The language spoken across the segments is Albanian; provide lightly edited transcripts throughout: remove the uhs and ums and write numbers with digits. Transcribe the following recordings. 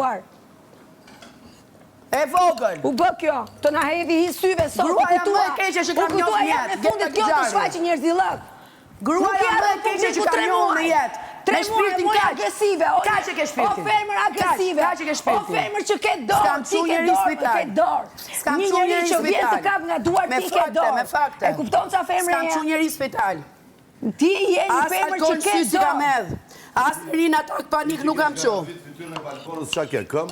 duar. E vogël. U bë kjo, të na hedhi hi syve sot. Gruaja më e keqe që kam njohur në jetë. Në fundit kjo të shfaqi njerëzillëk. Gruaja më e keqe që kam njohur në jetë. Me shpirtin agresive. Ka që ke shpirtin. O femër agresive. Ka që ke shpirtin. O femër që ke dorë. Ti ke dorë, ke dorë. Një njeri që vjen të kap nga duar, ti ke dorë. Me fakte. E kupton sa femër e? S'kam çu njeri spital. Ti je një femër që ke dorë. As rinë atak panik nuk kam çu. Fytyrën e balkonës çka ke këm?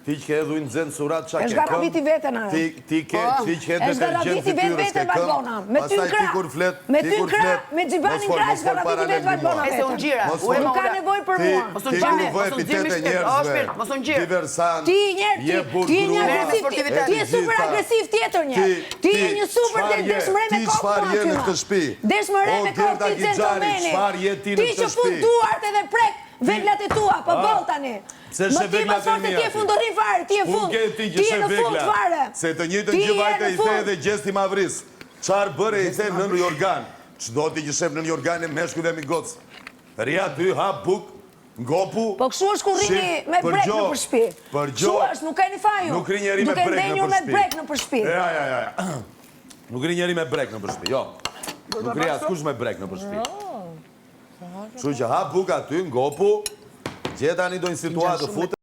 Ti që ke edhu i nxenë surat qa ke këm? Është garaviti vetën ajo. Ti që ke detergjent fytyrës ke këm? Pastaj ti kur flet, me ty kra, me xhibanin kra, është garaviti vetë balkona vetën. Unë gjira. Nuk ka nevojë për mua. Ti kur voj epitete njerëzve, diversant, je but grua. Ti je super agresiv tjetër një. Ti je një super deshmëre me kokë. Çfarë je në këtë shtëpi? Deshmëre me kokë ti gentlemani. Çfarë je ti në këtë shtëpi? Ti që fut duart edhe prek veglat e tua, po boll tani. Se shë veglat e mija. Ti e fundorin fare, ti e fund. Ti e në fund fare. Se të njëjtën gjë vajte i the edhe gjesti Mavris. Qarë bëre i the në Jorgan? Çdo ti që shef në Jorgan e meshkuj dhe mi gocë. Ria ty, hap buk, ngopu. Po kështu është kur rini me brek në përshpi. Kështu është, nuk e një faju. Nuk ri njeri me brek në përshpi. Ja. Nuk ri njeri me brek në përshpi, jo. Nuk ri askush me brek në përshpi. Kështu që hap buk aty, ngopu, gjeta një dojnë situatë të futë.